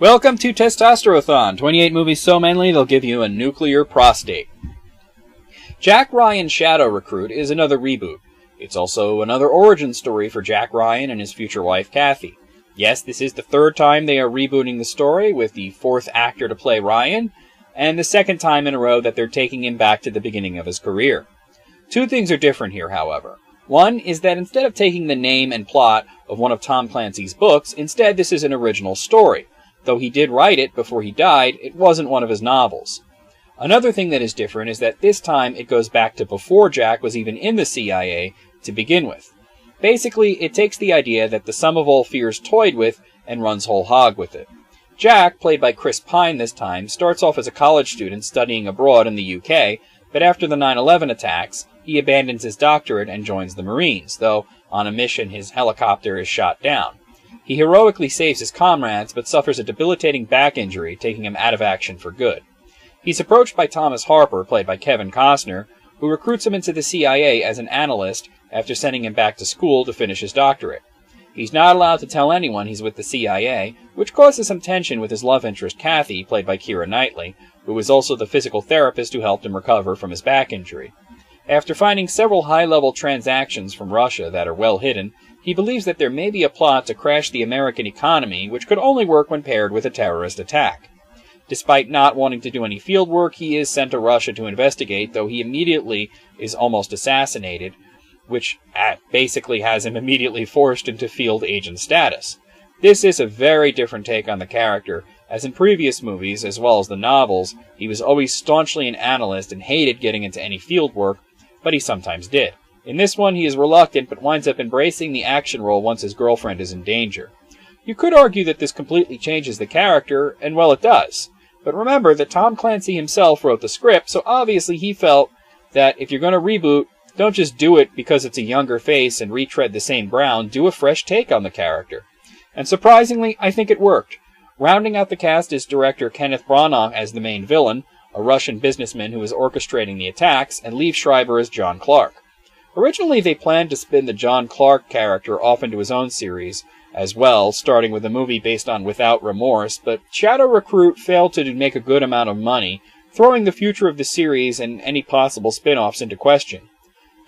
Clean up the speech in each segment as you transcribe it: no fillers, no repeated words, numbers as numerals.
Welcome to Testosterothon, 28 movies so manly they'll give you a nuclear prostate. Jack Ryan's Shadow Recruit is another reboot. It's also another origin story for Jack Ryan and his future wife, Kathy. Yes, this is the third time they are rebooting the story, with the fourth actor to play Ryan, and the second time in a row that they're taking him back to the beginning of his career. Two things are different here, however. One is that instead of taking the name and plot of one of Tom Clancy's books, instead this is an original story. Though he did write it before he died, it wasn't one of his novels. Another thing that is different is that this time it goes back to before Jack was even in the CIA to begin with. Basically, it takes the idea that the sum of all fears toyed with and runs whole hog with it. Jack, played by Chris Pine this time, starts off as a college student studying abroad in the UK, but after the 9/11 attacks, he abandons his doctorate and joins the Marines, though on a mission his helicopter is shot down. He heroically saves his comrades, but suffers a debilitating back injury, taking him out of action for good. He's approached by Thomas Harper, played by Kevin Costner, who recruits him into the CIA as an analyst after sending him back to school to finish his doctorate. He's not allowed to tell anyone he's with the CIA, which causes some tension with his love interest Kathy, played by Keira Knightley, who is also the physical therapist who helped him recover from his back injury. After finding several high-level transactions from Russia that are well hidden, he believes that there may be a plot to crash the American economy, which could only work when paired with a terrorist attack. Despite not wanting to do any field work, he is sent to Russia to investigate, though he immediately is almost assassinated, which basically has him immediately forced into field agent status. This is a very different take on the character, as in previous movies, as well as the novels, he was always staunchly an analyst and hated getting into any field work, but he sometimes did. In this one, he is reluctant, but winds up embracing the action role once his girlfriend is in danger. You could argue that this completely changes the character, and well, it does. But remember that Tom Clancy himself wrote the script, so obviously he felt that if you're going to reboot, don't just do it because it's a younger face and retread the same ground, do a fresh take on the character. And surprisingly, I think it worked. Rounding out the cast is director Kenneth Branagh as the main villain, a Russian businessman who is orchestrating the attacks, and Liev Schreiber as John Clark. Originally, they planned to spin the John Clark character off into his own series as well, starting with a movie based on Without Remorse, but Shadow Recruit failed to make a good amount of money, throwing the future of the series and any possible spin-offs into question.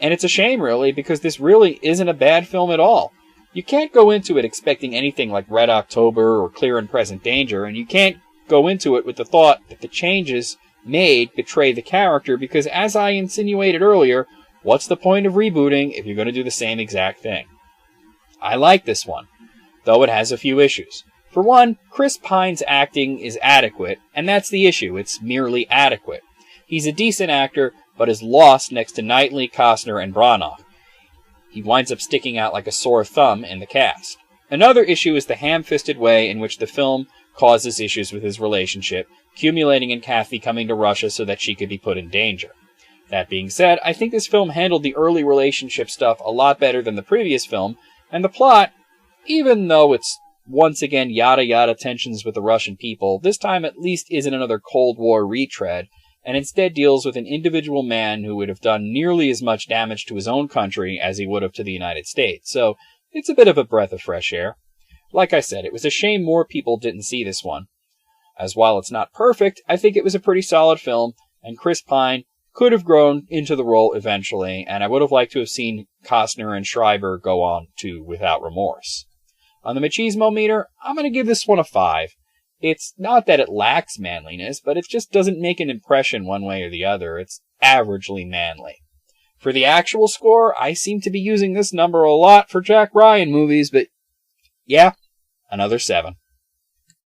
And it's a shame, really, because this really isn't a bad film at all. You can't go into it expecting anything like Red October or Clear and Present Danger, and you can't go into it with the thought that the changes made betray the character, because as I insinuated earlier, what's the point of rebooting if you're going to do the same exact thing? I like this one, though it has a few issues. For one, Chris Pine's acting is adequate, and that's the issue. It's merely adequate. He's a decent actor, but is lost next to Knightley, Costner, and Branagh. He winds up sticking out like a sore thumb in the cast. Another issue is the ham-fisted way in which the film causes issues with his relationship, culminating in Kathy coming to Russia so that she could be put in danger. That being said, I think this film handled the early relationship stuff a lot better than the previous film, and the plot, even though it's once again yada-yada tensions with the Russian people, this time at least isn't another Cold War retread, and instead deals with an individual man who would have done nearly as much damage to his own country as he would have to the United States. So, it's a bit of a breath of fresh air. Like I said, it was a shame more people didn't see this one, as while it's not perfect, I think it was a pretty solid film, and Chris Pine could have grown into the role eventually, and I would have liked to have seen Costner and Schreiber go on to Without Remorse. On the machismo meter, I'm going to give this one a 5. It's not that it lacks manliness, but it just doesn't make an impression one way or the other. It's averagely manly. For the actual score, I seem to be using this number a lot for Jack Ryan movies, but yeah, another 7.